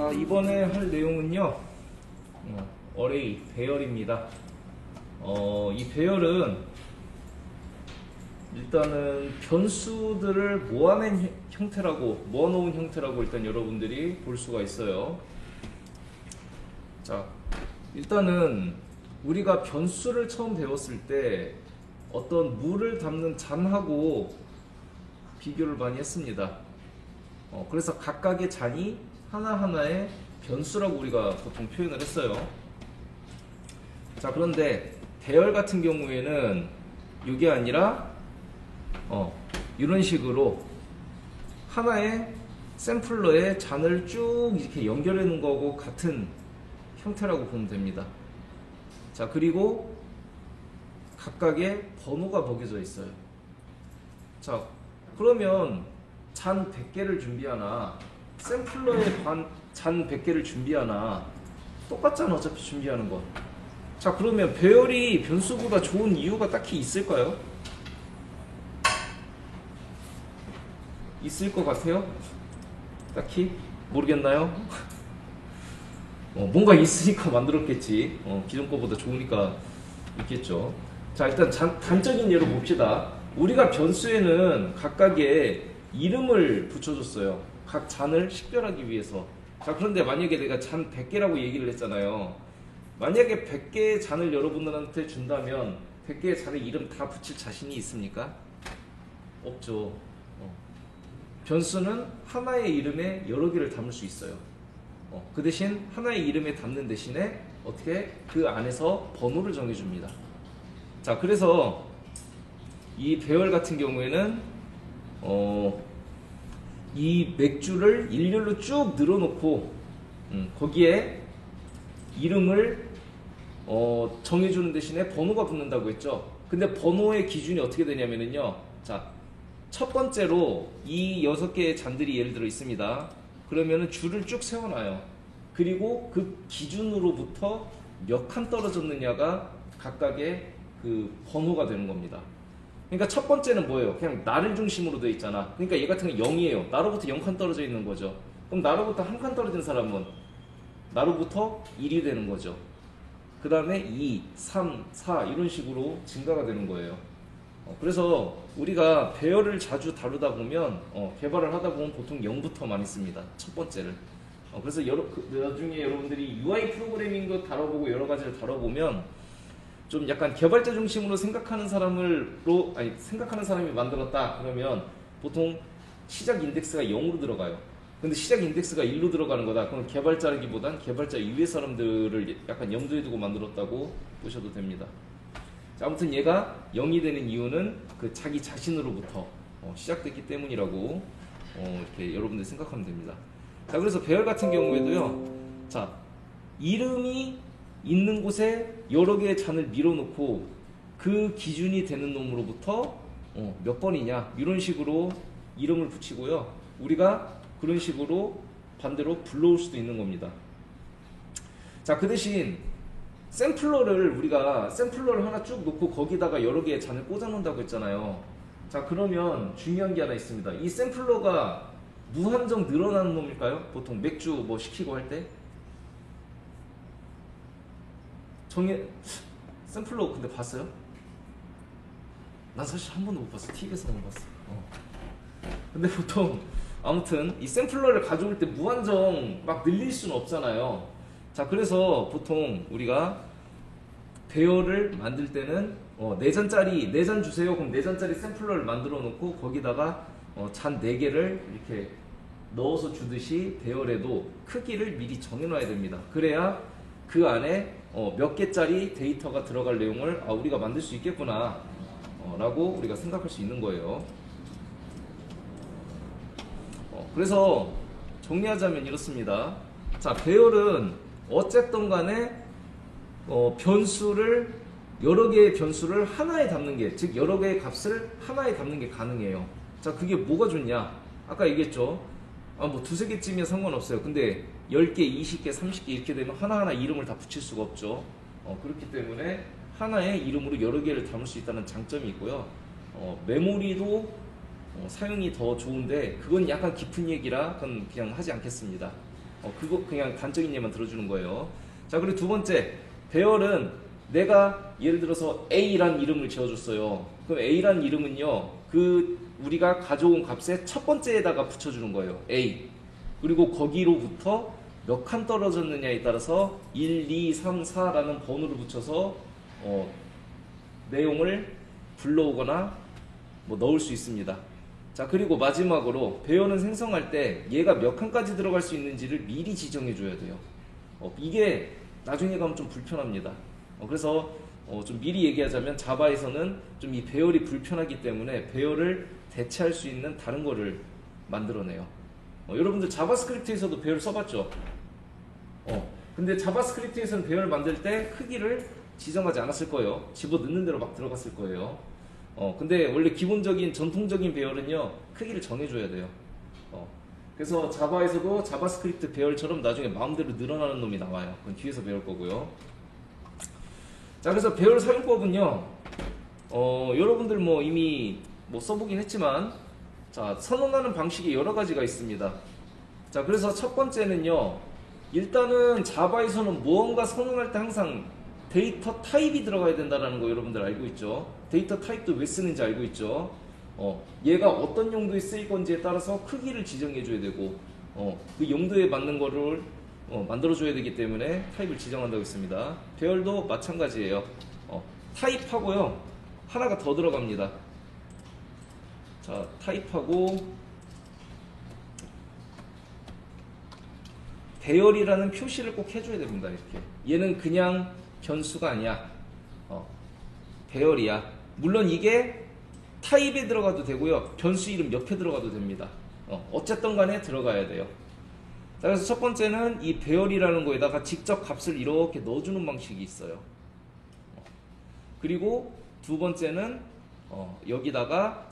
자, 이번에 할 내용은요, 어레이, 배열입니다. 이 배열은 일단은 변수들을 모아낸 형태라고, 모아놓은 형태라고 일단 여러분들이 볼 수가 있어요. 자, 일단은 우리가 변수를 처음 배웠을 때 어떤 물을 담는 잔하고 비교를 많이 했습니다. 그래서 각각의 잔이 하나하나의 변수라고 우리가 보통 표현을 했어요. 자, 그런데 배열 같은 경우에는 이게 아니라 이런 식으로 하나의 샘플러에 잔을 쭉 이렇게 연결해 놓은 거하고 같은 형태라고 보면 됩니다. 자, 그리고 각각의 번호가 먹여져 있어요. 자, 그러면 잔 100개를 준비하나 샘플러에 잔 100개를 준비하나 똑같잖아, 어차피 준비하는 거. 자, 그러면 배열이 변수보다 좋은 이유가 딱히 있을까요? 있을 것 같아요? 딱히? 모르겠나요? 뭔가 있으니까 만들었겠지. 기존 거보다 좋으니까 있겠죠. 자, 일단 단적인 예로 봅시다. 우리가 변수에는 각각의 이름을 붙여줬어요. 각 잔을 식별하기 위해서. 자, 그런데 만약에 내가 잔 100개라고 얘기를 했잖아요. 만약에 100개의 잔을 여러분들한테 준다면 100개의 잔의 이름 다 붙일 자신이 있습니까? 없죠. 변수는 하나의 이름에 여러 개를 담을 수 있어요. 그 대신 하나의 이름에 담는 대신에 어떻게 그 안에서 번호를 정해줍니다. 자, 그래서 이 배열 같은 경우에는 이 맥주를 일렬로 쭉 늘어놓고 거기에 이름을 정해주는 대신에 번호가 붙는다고 했죠. 근데 번호의 기준이 어떻게 되냐면요. 자, 첫 번째로 이 6개의 잔들이 예를 들어 있습니다. 그러면은 줄을 쭉 세워놔요. 그리고 그 기준으로부터 몇 칸 떨어졌느냐가 각각의 그 번호가 되는 겁니다. 그러니까 첫 번째는 뭐예요? 그냥 나를 중심으로 되어 있잖아. 그러니까 얘 같은 건 0이에요. 나로부터 0칸 떨어져 있는 거죠. 그럼 나로부터 1칸 떨어진 사람은 나로부터 1이 되는 거죠. 그 다음에 2, 3, 4 이런 식으로 증가가 되는 거예요. 그래서 우리가 배열을 자주 다루다 보면 개발을 하다 보면 보통 0부터 많이 씁니다. 첫 번째를. 그래서 나중에 여러분들이 UI 프로그래밍도 다뤄보고 여러 가지를 다뤄보면 좀 약간 개발자 중심으로 생각하는 생각하는 사람이 만들었다 그러면 보통 시작 인덱스가 0으로 들어가요. 근데 시작 인덱스가 1로 들어가는 거다. 그럼 개발자라기보단 개발자 이외의 사람들을 약간 염두에 두고 만들었다고 보셔도 됩니다. 자, 아무튼 얘가 0이 되는 이유는 그 자기 자신으로부터 시작됐기 때문이라고 이렇게 여러분들 생각하면 됩니다. 자, 그래서 배열 같은 경우에도요. 자, 이름이 있는 곳에 여러 개의 잔을 밀어놓고 그 기준이 되는 놈으로부터 몇 번이냐 이런 식으로 이름을 붙이고요. 우리가 그런 식으로 반대로 불러올 수도 있는 겁니다. 자, 그 대신 우리가 샘플러를 하나 쭉 놓고 거기다가 여러 개의 잔을 꽂아 놓는다고 했잖아요. 자, 그러면 중요한 게 하나 있습니다. 이 샘플러가 무한정 늘어나는 놈일까요? 보통 맥주 뭐 시키고 할 때 샘플러 근데 봤어요? 난 사실 한 번도 못 봤어. TV에서만 봤어. 근데 보통 아무튼 이 샘플러를 가져올 때 무한정 막 늘릴 수는 없잖아요. 자, 그래서 보통 우리가 배열을 만들 때는 4잔짜리 4잔 주세요. 그럼 4잔짜리 샘플러를 만들어 놓고 거기다가 잔 4개를 이렇게 넣어서 주듯이 배열에도 크기를 미리 정해 놔야 됩니다. 그래야 그 안에 몇 개짜리 데이터가 들어갈 내용을 우리가 만들 수 있겠구나 라고 우리가 생각할 수 있는 거예요. 그래서 정리하자면 이렇습니다. 자, 배열은 어쨌든 간에 여러 개의 변수를 하나에 담는 게, 즉 여러 개의 값을 하나에 담는 게 가능해요. 자, 그게 뭐가 좋냐? 아까 얘기했죠. 뭐 두세 개쯤이면 상관없어요. 근데 10개, 20개, 30개 이렇게 되면 하나하나 이름을 다 붙일 수가 없죠. 그렇기 때문에 하나의 이름으로 여러 개를 담을 수 있다는 장점이 있고요. 메모리도 사용이 더 좋은데 그건 약간 깊은 얘기라 그건 그냥 하지 않겠습니다. 그거 그냥 단적인 예만 들어주는 거예요. 자, 그리고 두 번째, 배열은 내가 예를 들어서 A라는 이름을 지어줬어요. 그럼 A라는 이름은요, 우리가 가져온 값의 첫 번째에다가 붙여주는 거예요. A. 그리고 거기로부터 몇 칸 떨어졌느냐에 따라서 1, 2, 3, 4라는 번호를 붙여서 내용을 불러오거나 뭐 넣을 수 있습니다. 자, 그리고 마지막으로 배열은 생성할 때 얘가 몇 칸까지 들어갈 수 있는지를 미리 지정해 줘야 돼요. 이게 나중에 가면 좀 불편합니다. 그래서 좀 미리 얘기하자면 자바에서는 좀 이 배열이 불편하기 때문에 배열을 대체할 수 있는 다른 거를 만들어내요. 여러분들 자바스크립트에서도 배열 써봤죠? 근데 자바스크립트에서는 배열 만들 때 크기를 지정하지 않았을 거예요. 집어넣는 대로 막 들어갔을 거예요. 근데 원래 기본적인 전통적인 배열은요, 크기를 정해줘야 돼요. 그래서 자바에서도 자바스크립트 배열처럼 나중에 마음대로 늘어나는 놈이 나와요. 그건 뒤에서 배울 거고요. 자, 그래서 배열 사용법은요, 여러분들 뭐 이미 뭐 써보긴 했지만, 자, 선언하는 방식이 여러 가지가 있습니다. 자, 그래서 첫 번째는요, 일단은 자바에서는 무언가 선언할 때 항상 데이터 타입이 들어가야 된다는 거 여러분들 알고 있죠? 데이터 타입도 왜 쓰는지 알고 있죠? 얘가 어떤 용도에 쓰일 건지에 따라서 크기를 지정해 줘야 되고, 그 용도에 맞는 거를 만들어 줘야 되기 때문에 타입을 지정한다고 했습니다. 배열도 마찬가지예요. 타입하고요, 하나가 더 들어갑니다. 자, 타입하고 배열이라는 표시를 꼭 해줘야 됩니다. 이렇게. 얘는 그냥 변수가 아니야. 배열이야. 물론 이게 타입에 들어가도 되고요, 변수 이름 옆에 들어가도 됩니다. 어쨌든 간에 들어가야 돼요. 자, 그래서 첫 번째는 이 배열이라는 거에다가 직접 값을 이렇게 넣어주는 방식이 있어요. 그리고 두 번째는 여기다가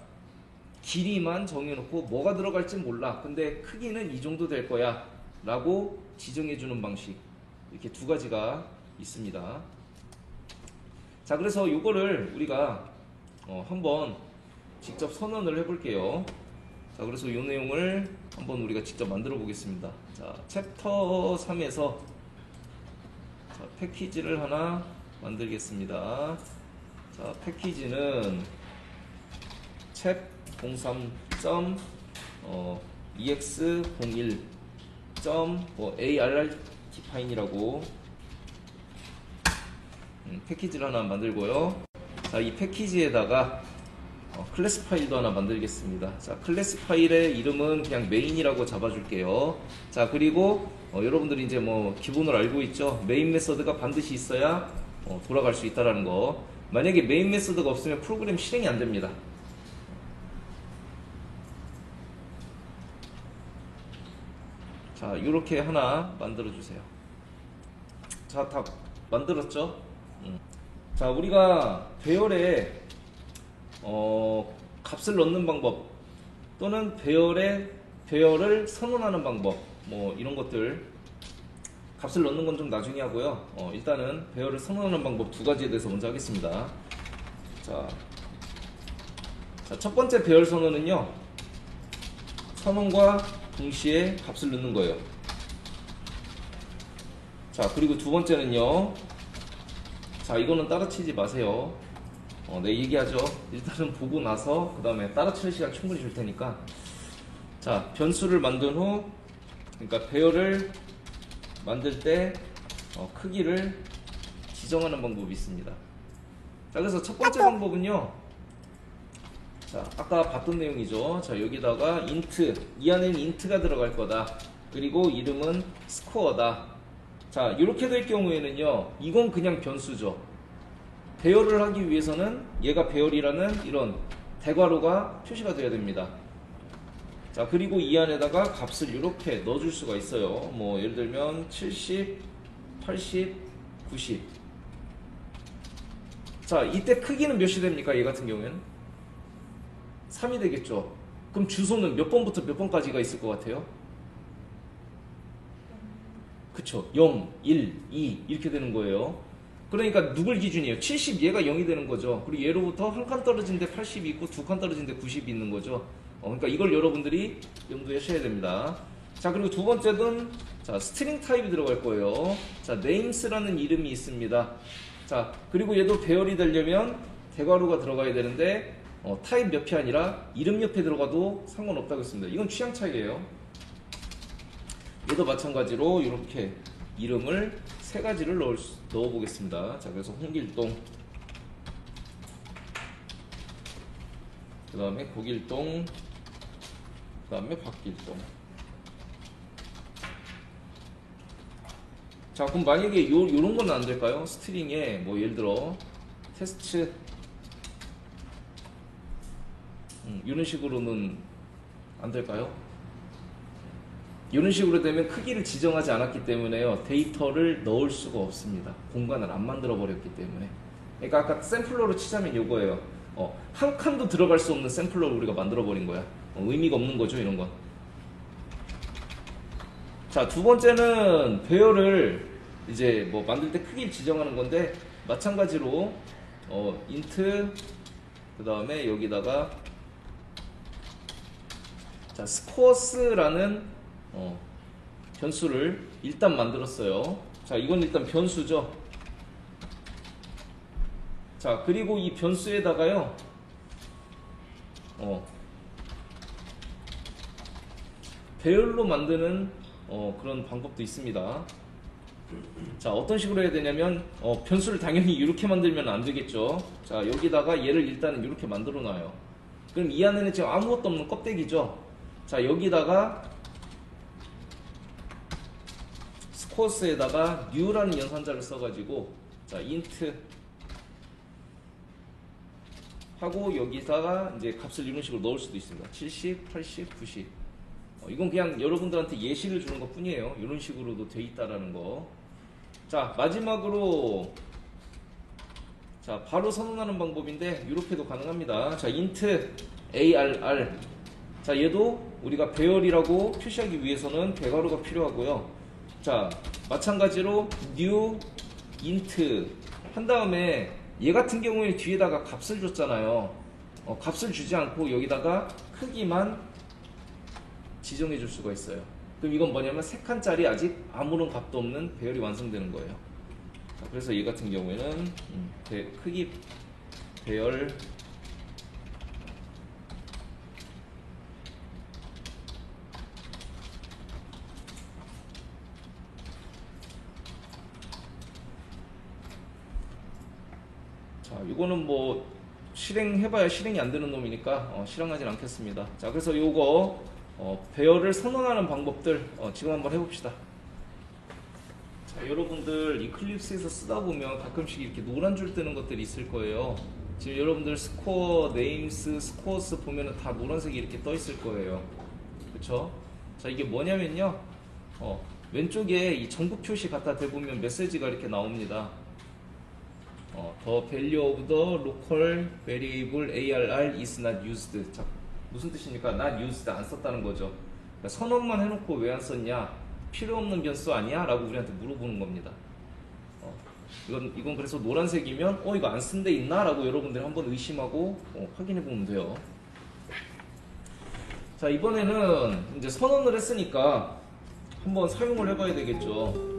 길이만 정해놓고 뭐가 들어갈지 몰라. 근데 크기는 이 정도 될 거야 라고 지정해주는 방식. 이렇게 두 가지가 있습니다. 자, 그래서 이거를 우리가 한번 직접 선언을 해볼게요. 자, 그래서 이 내용을 한번 우리가 직접 만들어 보겠습니다. 자, 챕터 3에서 패키지를 하나 만들겠습니다. 자, 패키지는 chap03.ex01.arrDefine이라고 패키지를 하나 만들고요. 자, 이 패키지에다가 클래스 파일도 하나 만들겠습니다. 자, 클래스 파일의 이름은 그냥 메인이라고 잡아줄게요. 자, 그리고 여러분들이 이제 뭐 기본으로 알고 있죠? 메인 메서드가 반드시 있어야 돌아갈 수 있다라는 거. 만약에 메인 메서드가 없으면 프로그램 실행이 안 됩니다. 자, 이렇게 하나 만들어 주세요. 자, 다 만들었죠? 자, 우리가 배열에 값을 넣는 방법 또는 배열을 선언하는 방법, 뭐 이런 것들, 값을 넣는 건 좀 나중에 하고요. 일단은 배열을 선언하는 방법 두 가지에 대해서 먼저 하겠습니다. 자, 첫 번째 배열 선언은요, 선언과 동시에 값을 넣는 거예요. 자, 그리고 두 번째는요, 자, 이거는 따라 치지 마세요. 네, 얘기하죠. 일단은 보고 나서 그 다음에 따라 치는 시간 충분히 줄 테니까. 자, 변수를 만든 후, 그러니까 배열을 만들 때 크기를 지정하는 방법이 있습니다. 자, 그래서 첫 번째 방법은요, 자, 아까 봤던 내용이죠. 자, 여기다가 int, 이 안에는 int가 들어갈 거다. 그리고 이름은 스코어다. 자, 이렇게 될 경우에는요, 이건 그냥 변수죠. 배열을 하기 위해서는 얘가 배열이라는 이런 대괄호가 표시가 돼야 됩니다. 자, 그리고 이 안에다가 값을 이렇게 넣어줄 수가 있어요. 뭐 예를 들면 70, 80, 90. 자, 이때 크기는 몇이 됩니까? 얘 같은 경우에는 3이 되겠죠. 그럼 주소는 몇 번부터 몇 번까지가 있을 것 같아요? 그쵸, 0, 1, 2 이렇게 되는 거예요. 그러니까 누굴 기준이에요? 70, 얘가 0이 되는 거죠. 그리고 얘로부터 한 칸 떨어진 데 80이 있고 두 칸 떨어진 데 90이 있는 거죠. 그러니까 이걸 여러분들이 염두에 하셔야 됩니다. 자, 그리고 두 번째는 자, 스트링 타입이 들어갈 거예요. 자, names라는 이름이 있습니다. 자, 그리고 얘도 배열이 되려면 대괄호가 들어가야 되는데 타입 옆이 아니라 이름 옆에 들어가도 상관없다고 했습니다. 이건 취향 차이예요. 얘도 마찬가지로 이렇게 이름을 세 가지를 넣어 보겠습니다. 자, 그래서 홍길동, 그 다음에 고길동, 그 다음에 박길동. 자, 그럼 만약에 요런 건 안 될까요? 스트링에 뭐 예를 들어 테스트 이런 식으로는 안 될까요? 이런 식으로 되면 크기를 지정하지 않았기 때문에요, 데이터를 넣을 수가 없습니다. 공간을 안 만들어 버렸기 때문에. 그러니까 아까 샘플러로 치자면 요거예요. 한 칸도 들어갈 수 없는 샘플러를 우리가 만들어 버린 거야. 의미가 없는 거죠, 이런 건. 자, 두 번째는 배열을 이제 뭐 만들 때 크기를 지정하는 건데, 마찬가지로 int 그 다음에 여기다가 자, 스코어스라는 변수를 일단 만들었어요. 자, 이건 일단 변수죠. 자, 그리고 이 변수에다가요, 배열로 만드는 그런 방법도 있습니다. 자, 어떤 식으로 해야 되냐면 변수를 당연히 이렇게 만들면 안 되겠죠. 자, 여기다가 얘를 일단은 이렇게 만들어 놔요. 그럼 이 안에는 지금 아무것도 없는 껍데기죠. 자, 여기다가 스코어스에다가 new라는 연산자를 써가지고 자, int 하고 여기다가 이제 값을 이런 식으로 넣을 수도 있습니다. 70, 80, 90. 이건 그냥 여러분들한테 예시를 주는 것 뿐이에요. 이런 식으로도 돼 있다라는 거. 자, 마지막으로 자, 바로 선언하는 방법인데 이렇게도 가능합니다. 자, int arr. 자, 얘도 우리가 배열이라고 표시하기 위해서는 대괄호가 필요하고요. 자, 마찬가지로 new int 한 다음에 얘 같은 경우에 뒤에다가 값을 줬잖아요. 값을 주지 않고 여기다가 크기만 지정해 줄 수가 있어요. 그럼 이건 뭐냐면 3칸짜리 아직 아무런 값도 없는 배열이 완성되는 거예요. 자, 그래서 얘 같은 경우에는 크기 배열 자, 이거는 뭐 실행해봐야 실행이 안 되는 놈이니까 실행하진 않겠습니다. 자, 그래서 요거 배열을 선언하는 방법들 지금 한번 해봅시다. 자, 여러분들 이클립스에서 쓰다 보면 가끔씩 이렇게 노란 줄 뜨는 것들이 있을 거예요. 지금 여러분들 스코어, 네임스, 스코어스 보면은 다 노란색이 이렇게 떠 있을 거예요. 그쵸? 자, 이게 뭐냐면요, 왼쪽에 이 정보 표시 갖다 대보면 메시지가 이렇게 나옵니다. The value of the local variable ARR is not used. 자, 무슨 뜻입니까? not used, 안 썼다는 거죠. 그러니까 선언만 해놓고 왜 안 썼냐? 필요 없는 변수 아니야? 라고 우리한테 물어보는 겁니다. 이건 그래서 노란색이면 이거 안 쓴 데 있나? 라고 여러분들이 한번 의심하고 확인해 보면 돼요. 자, 이번에는 이제 선언을 했으니까 한번 사용을 해봐야 되겠죠.